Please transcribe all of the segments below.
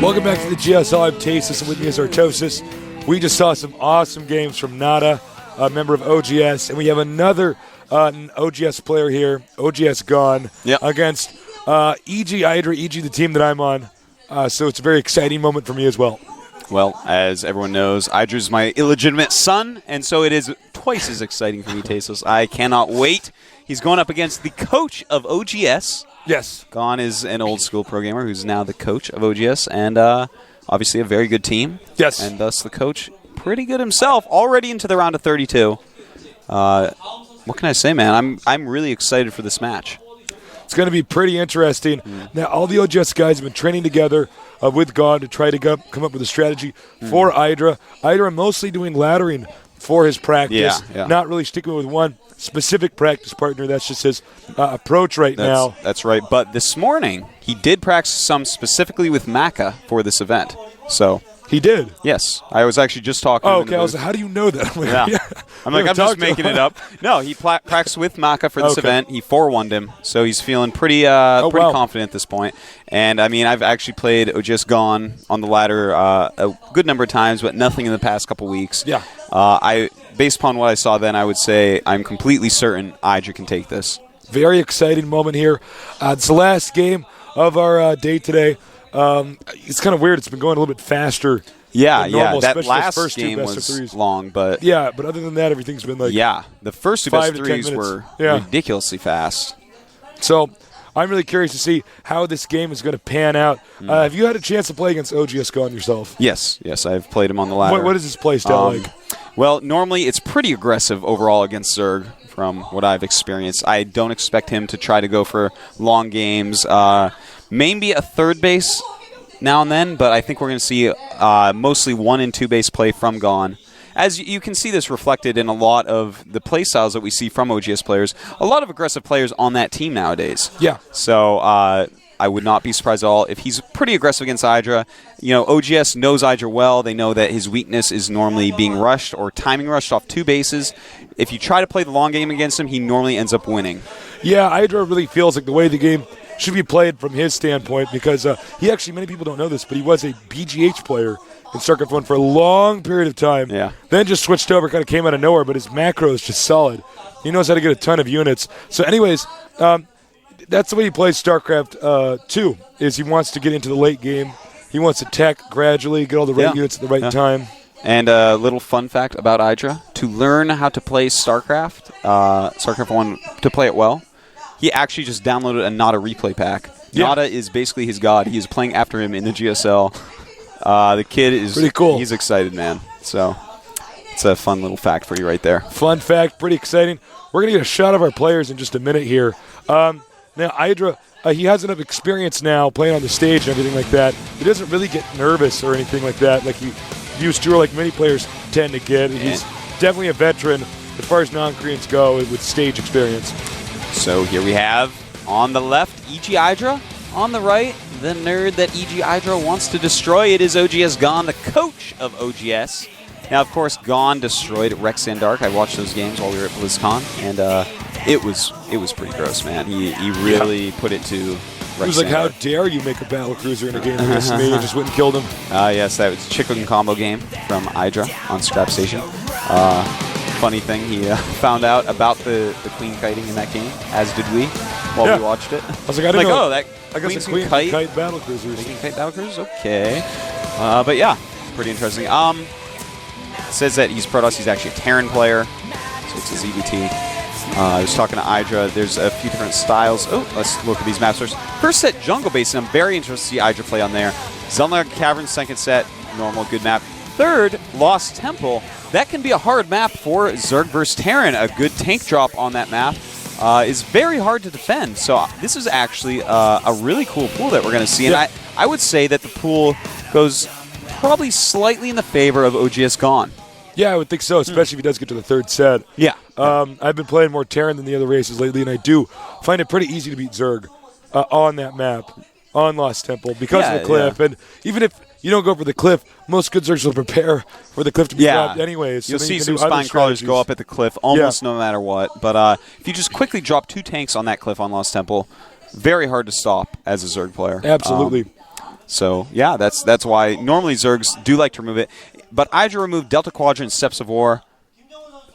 Welcome back to the GSL. I'm Tasis, and with me is Artosis. We just saw some awesome games from Nada, a member of OGS, and we have another OGS player here, OGS Gone, against EG Hydra, EG the team that I'm on. So it's a very exciting moment for me as well. Well, as everyone knows, IdrA's my illegitimate son, and so it is twice as exciting for me, Tasos. I cannot wait. He's going up against the coach of OGS. Yes. Gone is an old school pro gamer who's now the coach of OGS, and obviously a very good team. Yes. And thus the coach, pretty good himself, already into the round of 32. What can I say, man? I'm really excited for this match. It's going to be pretty interesting. Now, all the OGS guys have been training together with Gone to try to come up with a strategy for IdrA. IdrA mostly doing laddering for his practice, not really sticking with one specific practice partner. That's just his approach now. That's right. But this morning, he did practice some specifically with Maka for this event. So he did? Yes. I was actually just talking. Oh, okay. I was like, how do you know that? I'm like, I'm just making it up. No, he practiced with Maka for this event. He 4-1'd him, so he's feeling pretty confident at this point. And, I mean, I've actually played OGS Gone on the ladder a good number of times, but nothing in the past couple weeks. Yeah. Based upon what I saw then, I would say I'm completely certain IdrA can take this. Very exciting moment here. It's the last game of our day today. It's kind of weird. It's been going a little bit faster. Than normal, that last first game two was long, but but other than that, everything's been like the first two best of threes were ridiculously fast. So I'm really curious to see how this game is going to pan out. Have you had a chance to play against OGS Gone yourself? Yes, I've played him on the ladder. What is his play style like? Well, normally it's pretty aggressive overall against Zerg from what I've experienced. I don't expect him to try to go for long games. Maybe a third base now and then, but I think we're going to see mostly 1 and 2 base play from Gone. As you can see this reflected in a lot of the play styles that we see from OGS players, a lot of aggressive players on that team nowadays. Yeah. So I would not be surprised at all if he's pretty aggressive against IdrA. You know, OGS knows IdrA well. They know that his weakness is normally being rushed or timing rushed off 2 bases. If you try to play the long game against him, he normally ends up winning. Yeah, IdrA really feels like the way the game should be played from his standpoint because he actually, many people don't know this, but he was a BGH player in StarCraft I for a long period of time. Yeah. Then just switched over, kind of came out of nowhere, but his macro is just solid. He knows how to get a ton of units. So anyways, that's the way he plays StarCraft 2, is he wants to get into the late game. He wants to tech gradually, get all the right units at the right time. And a little fun fact about IdrA, to learn how to play StarCraft I, to play it well, he actually just downloaded a Nada replay pack. Nada is basically his god. He is playing after him in the GSL. The kid is pretty cool. He's excited, man. So it's a fun little fact for you right there. Fun fact, pretty exciting. We're going to get a shot of our players in just a minute here. Now, IdrA, he has enough experience now playing on the stage and everything like that. He doesn't really get nervous or anything like that like he used to, or like many players tend to get. He's definitely a veteran as far as non-Koreans go with stage experience. So here we have, on the left, EG Hydra. On the right, the nerd that EG Hydra wants to destroy. It is OGS Gone, the coach of OGS. Now, of course, Gone destroyed Rex Sandark. I watched those games while we were at BlizzCon, and it was pretty gross, man. He really put it to Rex He was like, Sandark. how dare you make a battlecruiser in a game against me, and just went and killed him. Yes, that was a chicken combo game from IdrA on Scrap Station. Funny thing, he found out about the queen kiting in that game, as did we, while we watched it. I was like, I didn't know. That I guess the queen kite battlecruisers. They can kite battlecruisers? Okay. But yeah, pretty interesting. It says that he's Protoss. He's actually a Terran player, so it's his EBT. I was talking to IdrA. There's a few different styles. Oh, let's look at these maps first. First set, Jungle Basin. I'm very interested to see IdrA play on there. Zelnarg Cavern, second set, normal, good map. Third, Lost Temple. That can be a hard map for Zerg vs. Terran. A good tank drop on that map is very hard to defend. So this is actually a really cool pool that we're going to see. And I would say that the pool goes probably slightly in the favor of OGS Gone. Yeah, I would think so, especially if he does get to the third set. Yeah. I've been playing more Terran than the other races lately, and I do find it pretty easy to beat Zerg on that map, on Lost Temple, because of the cliff. And even if you don't go for the cliff, most good Zergs will prepare for the cliff to be dropped anyways. So you'll see some spine crawlers go up at the cliff almost no matter what. But if you just quickly drop 2 tanks on that cliff on Lost Temple, very hard to stop as a Zerg player. Absolutely. So, yeah, that's why normally Zergs do like to remove it. But IdrA removed Delta Quadrant, Steps of War.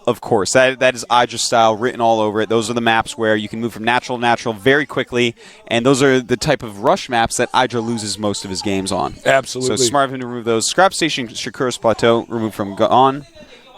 Of course, that is IdrA style written all over it. Those are the maps where you can move from natural to natural very quickly, and those are the type of rush maps that IdrA loses most of his games on. Absolutely. So smart of him to remove those. Scrap Station, Shakuro's Plateau, removed from on.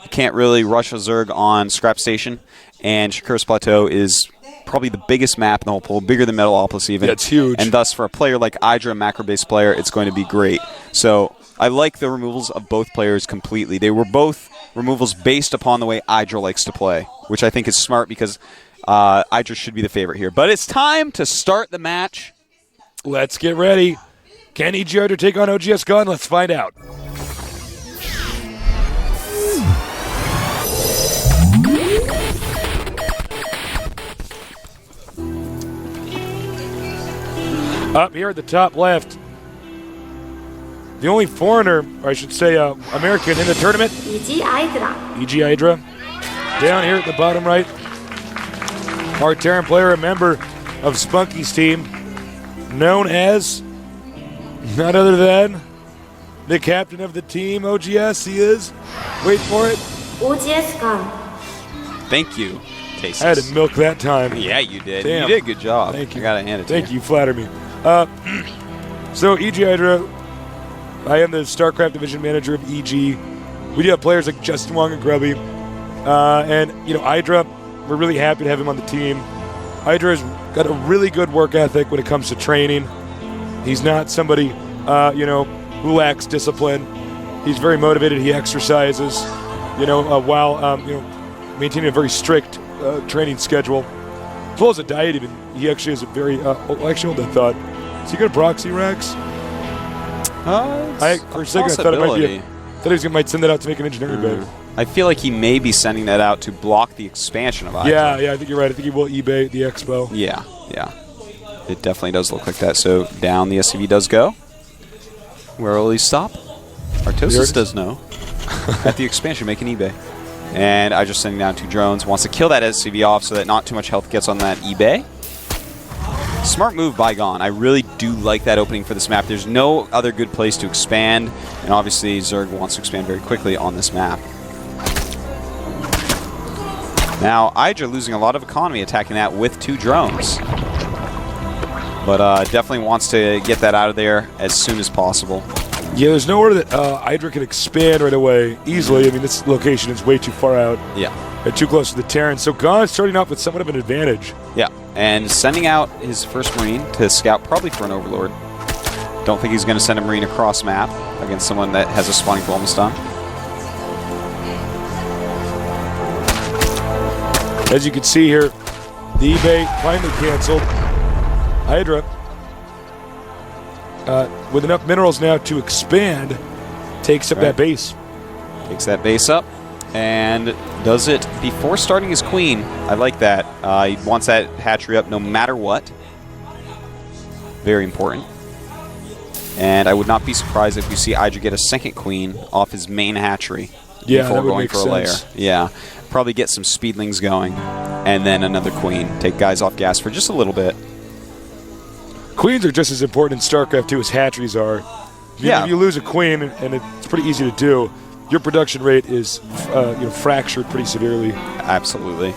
You can't really rush a Zerg on Scrap Station, and Shakuro's Plateau is probably the biggest map in the whole pool, bigger than Metalopolis even. Yeah, it's huge. And thus, for a player like IdrA, a macro-based player, it's going to be great. So I like the removals of both players completely. They were both removals based upon the way IdrA likes to play, which I think is smart because IdrA should be the favorite here. But it's time to start the match. Let's get ready. Can EG Hydra take on OGS Gun? Let's find out. Up here at the top left, the only foreigner, or I should say American in the tournament, EG Hydra. EG Hydra. Down here at the bottom right, our Terran player, a member of Spunky's team, known as none other than the captain of the team, OGS. He is. Wait for it. OGS Gun. Thank you, Tasis. I had to milk that time. Yeah, you did. Damn. You did a good job. Thank you. I got to hand it to Thank you. Flatter me. So, EG Hydra, I am the StarCraft Division Manager of EG. We do have players like Justin Wong and Grubby. And, you know, IdrA, we're really happy to have him on the team. IdrA's got a really good work ethic when it comes to training. He's not somebody, who lacks discipline. He's very motivated. He exercises, while, maintaining a very strict training schedule. As well as a diet even. He actually has a very, actually hold that thought. Is he going to proxy Rex? For a second I thought he might send that out to make an engineering bid. I feel like he may be sending that out to block the expansion of IdrA. Yeah, I think you're right. I think he will eBay the Expo. Yeah. It definitely does look like that. So down the SCV does go. Where will he stop? Artosis does know. At the expansion, make an eBay. And I just sending down 2 drones. Wants to kill that SCV off so that not too much health gets on that eBay. Smart move by Gon. I really do like that opening for this map. There's no other good place to expand. And obviously, Zerg wants to expand very quickly on this map. Now, IdrA losing a lot of economy attacking that with 2 drones. But definitely wants to get that out of there as soon as possible. Yeah, there's nowhere that IdrA can expand right away easily. I mean, this location is way too far out. Yeah. And too close to the Terran. So Gon's starting off with somewhat of an advantage. Yeah, and sending out his first Marine to scout probably for an Overlord. Don't think he's going to send a Marine across map against someone that has a spawning Dwelmston. As you can see here, the eBay finally canceled. IdrA, with enough minerals now to expand, takes up that base. Takes that base up and does it before starting his queen. I like that. He wants that hatchery up no matter what. Very important. And I would not be surprised if you see IdrA get a second queen off his main hatchery before going for a lair. Yeah. Probably get some speedlings going, and then another queen. Take guys off gas for just a little bit. Queens are just as important in StarCraft II as hatcheries are. If you lose a queen, and it's pretty easy to do, your production rate is fractured pretty severely. Absolutely.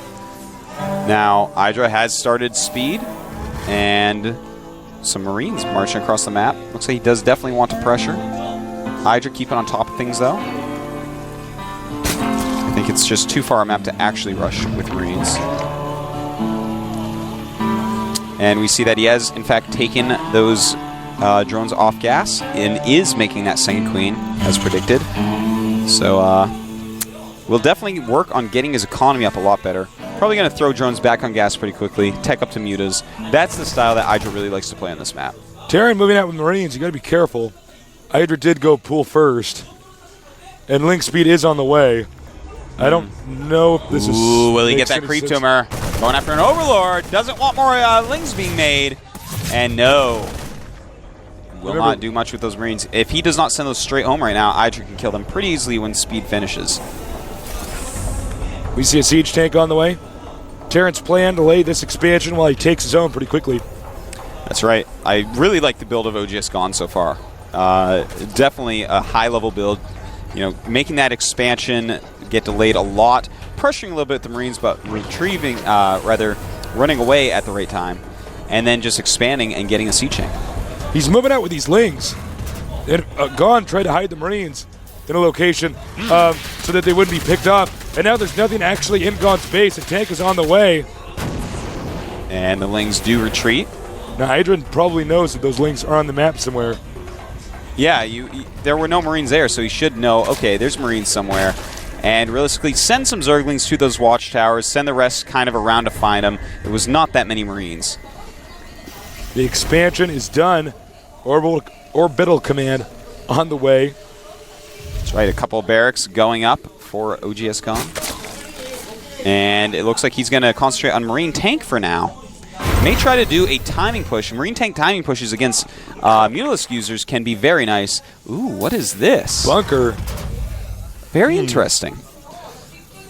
Now, IdrA has started speed, and some Marines marching across the map. Looks like he does definitely want to pressure. IdrA keeping on top of things, though. I think it's just too far a map to actually rush with Marines. And we see that he has, in fact, taken those drones off gas and is making that second queen, as predicted. So we'll definitely work on getting his economy up a lot better. Probably going to throw drones back on gas pretty quickly, tech up to mutas. That's the style that IdrA really likes to play on this map. Terran moving out with Marines, you got to be careful. IdrA did go pool first, and link speed is on the way. I don't know if this is... Ooh, will he get that creep tumor? Going after an Overlord. Doesn't want more lings being made. And no. Will not do much with those Marines. If he does not send those straight home right now, IdrA can kill them pretty easily when speed finishes. We see a siege tank on the way. Terran's plan to lay this expansion while he takes his own pretty quickly. That's right. I really like the build of OGS Gon so far. Definitely a high-level build. You know, making that expansion get delayed a lot, pressuring a little bit the Marines, but retrieving, rather running away at the right time, and then just expanding and getting a siege tank. He's moving out with these lings. And Gon tried to hide the Marines in a location so that they wouldn't be picked up. And now there's nothing actually in Gon's base. A tank is on the way. And the lings do retreat. Now, IdrA probably knows that those lings are on the map somewhere. Yeah, there were no Marines there, so he should know, okay, there's Marines somewhere. And realistically, send some Zerglings to those watchtowers, send the rest kind of around to find them. It was not that many Marines. The expansion is done. Orbital command on the way. That's right, a couple of barracks going up for OGS Gon. And it looks like he's going to concentrate on Marine tank for now. May try to do a timing push. Marine tank timing pushes against Mutalisk users can be very nice. Ooh, what is this? Bunker. Very interesting.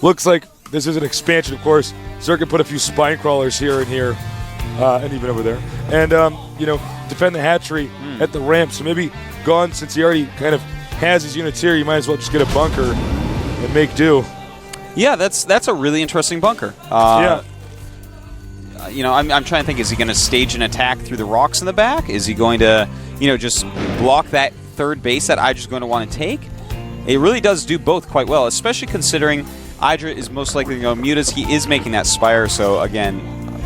Looks like this is an expansion, of course. Zerg can put a few spine crawlers here and here, and even over there. And, you know, defend the hatchery at the ramp. So maybe Gon, since he already kind of has his units here, you might as well just get a bunker and make do. Yeah, that's a really interesting bunker. Yeah. You know, I'm trying to think, is he going to stage an attack through the rocks in the back? Is he going to, you know, just block that third base that IdRA's going to want to take? It really does do both quite well, especially considering IdrA is most likely to go mutas. He is making that spire, so again,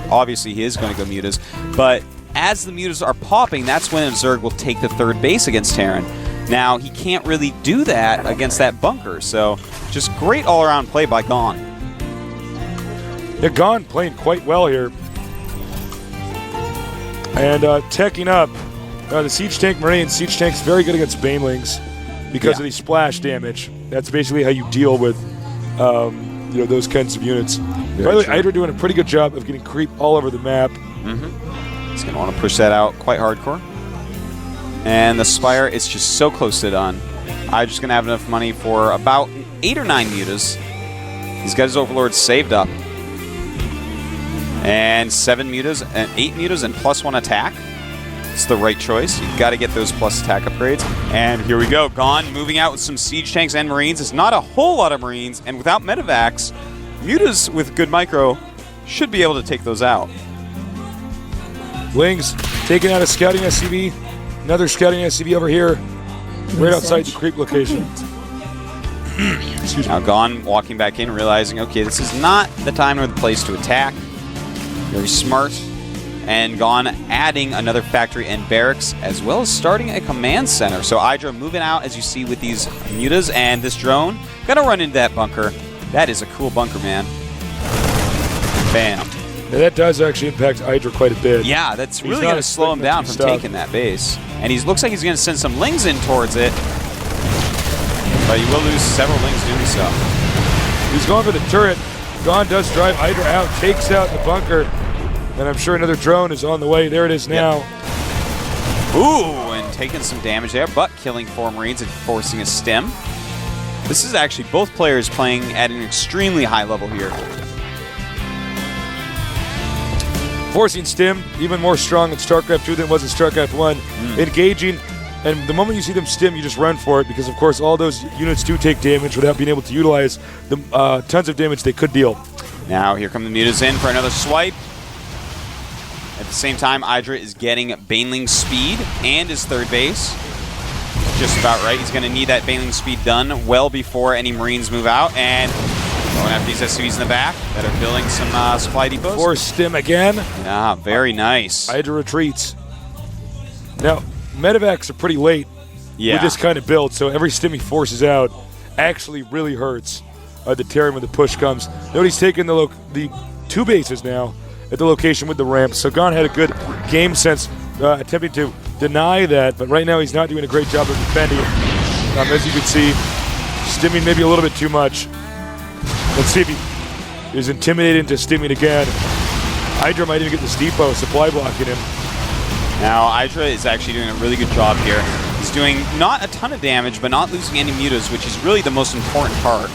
obviously he is going to go mutas. But as the mutas are popping, that's when a Zerg will take the third base against Terran. Now, he can't really do that against that bunker, so just great all-around play by Gon. Yeah, Gon playing quite well here. And teching up, the Siege Tank Marine. Siege Tank's very good against Banelings because of the splash damage. That's basically how you deal with you know, those kinds of units. By the way, IdrA doing a pretty good job of getting creep all over the map. He's going to want to push that out quite hardcore. And the Spire is just so close to done. IdRA's going to have enough money for about 8 or 9 mutas. He's got his Overlords saved up. And 7 mutas, and 8 mutas, and +1 attack. It's the right choice. You've got to get those plus attack upgrades. And here we go. Gon moving out with some siege tanks and Marines. It's not a whole lot of Marines, and without medevacs, mutas with good micro should be able to take those out. Lings taking out a scouting SCV. Another scouting SCV over here, right outside the creep location. Excuse me. Now Gon walking back in, realizing, okay, this is not the time or the place to attack. Very smart. And Gon adding another factory and barracks, as well as starting a command center. So IdrA moving out, as you see, with these mutas, and this drone gonna run into that bunker. That is a cool bunker, man. Bam. Now that does actually impact IdrA quite a bit. Yeah, that's really going to slow him down from taking that base. And he looks like he's going to send some lings in towards it. But he will lose several lings doing so. He's going for the turret. Gon does drive IdrA out, takes out the bunker. And I'm sure another drone is on the way. There it is now. Yep. Ooh, and taking some damage there, but killing 4 Marines and forcing a stim. This is actually both players playing at an extremely high level here. Forcing stim, even more strong in StarCraft II than it was in StarCraft I. Engaging, and the moment you see them stim, you just run for it, because of course all those units do take damage without being able to utilize the tons of damage they could deal. Now here come the mutas in for another swipe. At the same time, IdrA is getting Baneling speed and his third base. Just about right. He's going to need that Baneling speed done well before any Marines move out, and going after these SCVs in the back that are building some supply depots. Force stim again. Yeah, very nice. IdrA retreats. Now, medevacs are pretty late with this kind of build, so every stim he forces out actually really hurts the Terran when the push comes. Nobody's taking the 2 bases now at the location with the ramp, so Gon had a good game sense attempting to deny that, but right now he's not doing a great job of defending. As you can see, stimming maybe a little bit too much. Let's see if he is intimidated into stimming again. IdrA might even get this depot supply blocking him. Now, IdrA is actually doing a really good job here. He's doing not a ton of damage, but not losing any mutas, which is really the most important part.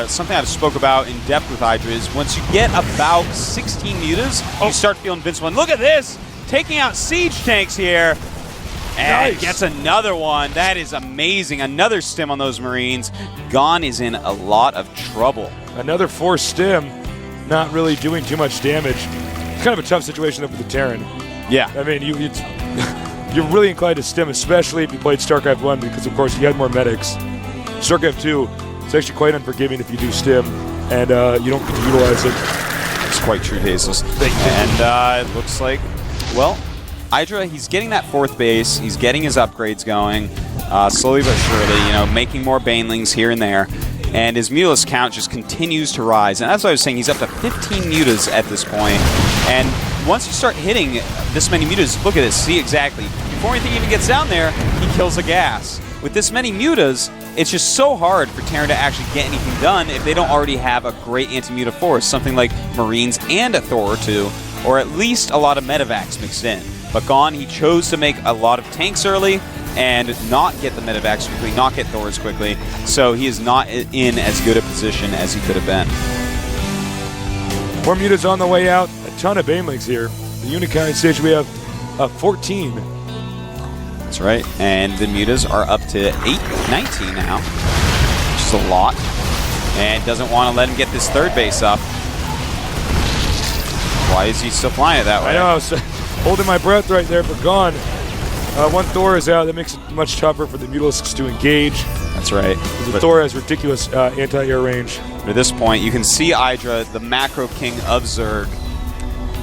Something I've spoke about in depth with IdrA is once you get about 16 mutas, you start feeling invincible. And look at this! Taking out siege tanks here. And Nice. gets another one. That is amazing. Another stim on those Marines. Gon is in a lot of trouble. Another forced stim, not really doing too much damage. It's kind of a tough situation up with the Terran. Yeah. I mean, you're really inclined to stim, especially if you played StarCraft I, because of course you had more medics. StarCraft II, it's actually quite unforgiving if you do stim and you don't get to utilize it. It's quite true, Hazel's. And it looks like, well, IdrA, he's getting that 4th base. He's getting his upgrades going, slowly but surely, you know, making more banelings here and there. And his mutas count just continues to rise. And that's what I was saying. He's up to 15 mutas at this point. And once you start hitting this many mutas, look at this. See exactly. Before anything even gets down there, he kills a gas. With this many mutas, it's just so hard for Terran to actually get anything done if they don't already have a great anti-muta force, something like Marines and a Thor or two, or at least a lot of medevacs mixed in. But Gon, he chose to make a lot of tanks early and not get the medevacs quickly, not get Thors quickly, so he is not in as good a position as he could have been. More mutas on the way out. A ton of banelings here. The unit counting stage, we have 14. That's right, and the mutas are up to 19 now, which is a lot, and doesn't want to let him get this 3rd base up. Why is he still flying it that way? I know, I was holding my breath right there, but Gon. One Thor is out. That makes it much tougher for the Mutalisks to engage. That's right. The Thor has ridiculous anti-air range. At this point, you can see IdrA, the macro king of Zerg.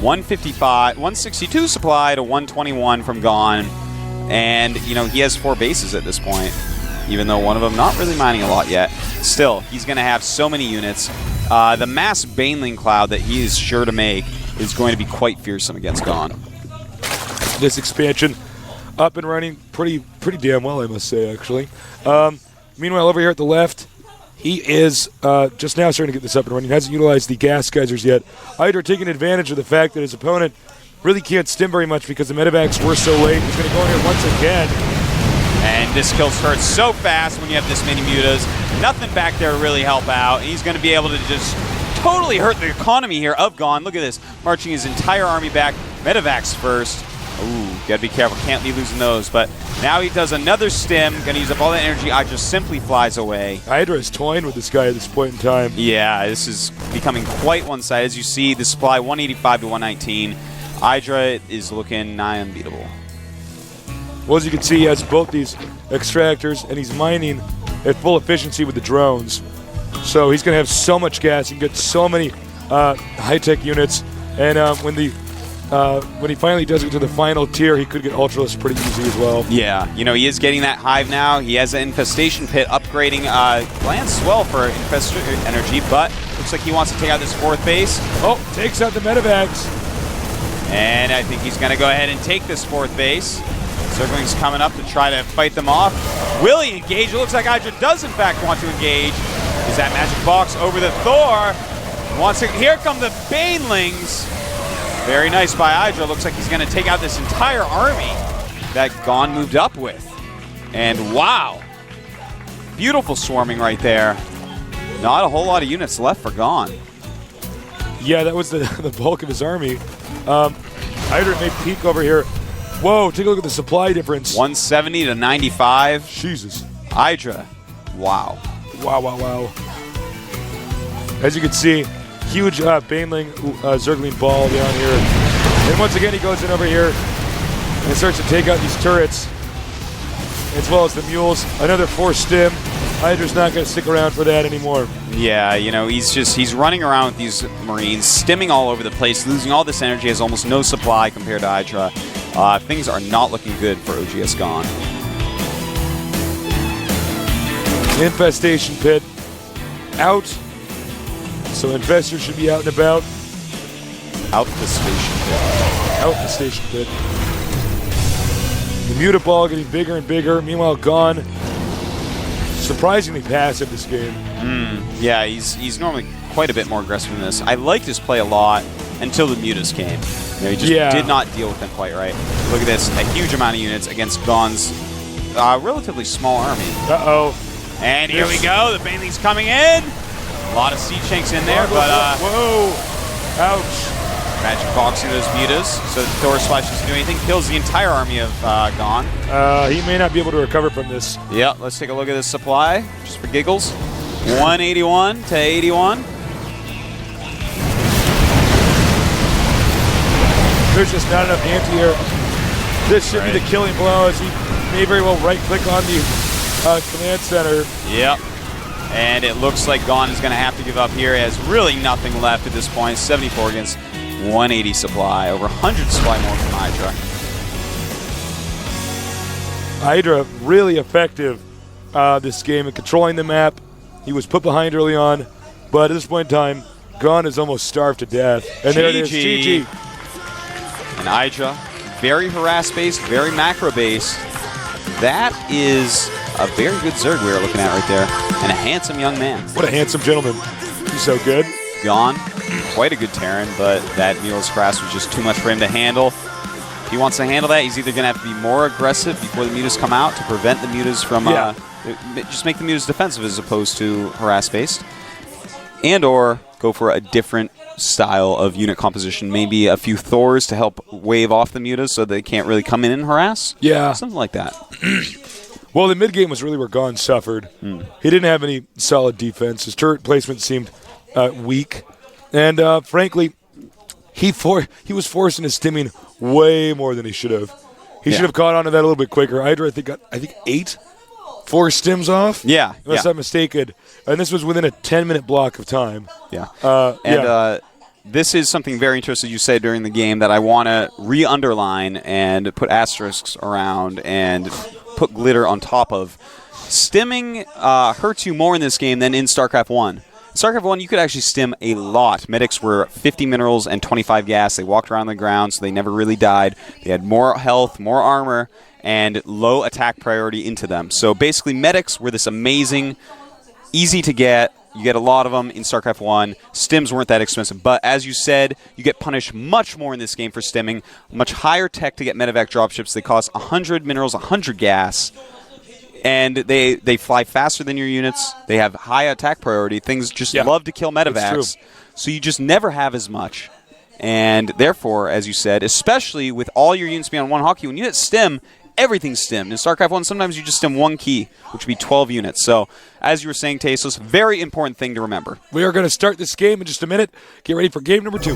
162 supply to 121 from Gon. And, you know, he has 4 bases at this point, even though one of them not really mining a lot yet. Still, he's going to have so many units. The mass Baneling cloud that he is sure to make is going to be quite fearsome against Gon. This expansion up and running pretty damn well, I must say, actually. Meanwhile, over here at the left, he is just now starting to get this up and running. He hasn't utilized the gas geysers yet. IdrA taking advantage of the fact that his opponent really can't stim very much because the medevacs were so late. He's going to go in here once again. And this kill starts so fast when you have this many mutas. Nothing back there to really help out. He's going to be able to just totally hurt the economy here of Gon. Look at this. Marching his entire army back. Medevacs first. Ooh, gotta be careful. Can't be losing those. But now he does another stim. Gonna use up all that energy. IdrA simply flies away. IdrA is toying with this guy at this point in time. Yeah, this is becoming quite one-sided. As you see, the supply 185 to 119. IdrA is looking nigh unbeatable. Well, as you can see, he has both these extractors, and he's mining at full efficiency with the drones. So he's going to have so much gas. He can get so many high-tech units. And when he finally does get to the final tier, he could get Ultralisk pretty easy as well. Yeah, you know, he is getting that hive now. He has an infestation pit upgrading lands well for infestation energy, but looks like he wants to take out this 4th base. Oh, takes out the medevacs. And I think he's going to go ahead and take this 4th base. Zergling's coming up to try to fight them off. Will he engage? It looks like IdrA does, in fact, want to engage. Is that magic box over the Thor? Wants to, here come the Banelings. Very nice by IdrA. Looks like he's going to take out this entire army that Gon moved up with. And wow. Beautiful swarming right there. Not a whole lot of units left for Gon. Yeah, that was the bulk of his army. IdrA may peek over here. Whoa, take a look at the supply difference. 170 to 95. Jesus. IdrA. Wow. Wow. As you can see, huge Baneling Zergling ball down here. And once again, he goes in over here and starts to take out these turrets, as well as the mules. Another 4 stim. IdrA's not going to stick around for that anymore. Yeah, you know, he's running around with these Marines, stimming all over the place, losing all this energy, has almost no supply compared to IdrA. Things are not looking good for OGS Gon. Infestation pit out. So investors should be out and about. Out the station pit. Out the station pit. The muta ball getting bigger and bigger. Meanwhile, Gon surprisingly passive this game. Yeah, he's normally quite a bit more aggressive than this. I liked his play a lot until the mutas came. You know, he just did not deal with them quite right. Look at this, a huge amount of units against Gon's relatively small army. Uh-oh. And here we go, the Baneling's coming in. A lot of siege tanks in there, but whoa. Ouch. Magic boxing those mutas so that Thor Splash doesn't do anything. Kills the entire army of Gone. He may not be able to recover from this. Yep, let's take a look at this supply, just for giggles. 181 to 81. There's just not enough anti-air. This should be the killing blow, as he may very well right-click on the command center. Yep. And it looks like Gone is going to have to give up here. He has really nothing left at this point. 74 against 180 supply. Over 100 supply more from IdrA. IdrA really effective this game in controlling the map. He was put behind early on, but at this point in time, Gone is almost starved to death. And there it is, GG. And IdrA, very harass-based, very macro-based. That is a very good Zerg we are looking at right there. And a handsome young man. What a handsome gentleman. He's so good. Gone. Quite a good Terran, but that Mule's Grasp was just too much for him to handle. If he wants to handle that, he's either going to have to be more aggressive before the mutas come out to prevent the mutas from... just make the mutas defensive as opposed to harass-based. And or go for a different style of unit composition. Maybe a few Thors to help wave off the mutas so they can't really come in and harass. Yeah. Something like that. Well, the mid-game was really where Gone suffered. He didn't have any solid defense. His turret placement seemed weak. And frankly, he was forced into stimming way more than he should have. He should have caught on to that a little bit quicker. IdrA, I think 8 forced stims off. Yeah. Unless I'm mistaken. And this was within a 10-minute block of time. Yeah. This is something very interesting you said during the game that I want to re-underline and put asterisks around and put glitter on top of. Stimming hurts you more in this game than in StarCraft I. In StarCraft I, you could actually stim a lot. Medics were 50 minerals and 25 gas. They walked around the ground, so they never really died. They had more health, more armor, and low attack priority into them. So basically, medics were this amazing, easy to get. You get a lot of them in StarCraft 1. Stims weren't that expensive. But as you said, you get punished much more in this game for stimming. Much higher tech to get medevac dropships. They cost 100 minerals, 100 gas. And they fly faster than your units. They have high attack priority. Things just love to kill medevacs. So you just never have as much. And therefore, as you said, especially with all your units being on one hotkey, when you hit stim, everything's stimmed. In StarCraft 1, sometimes you just stim one key, which would be 12 units. So, as you were saying, Tasos, very important thing to remember. We are going to start this game in just a minute. Get ready for game number 2.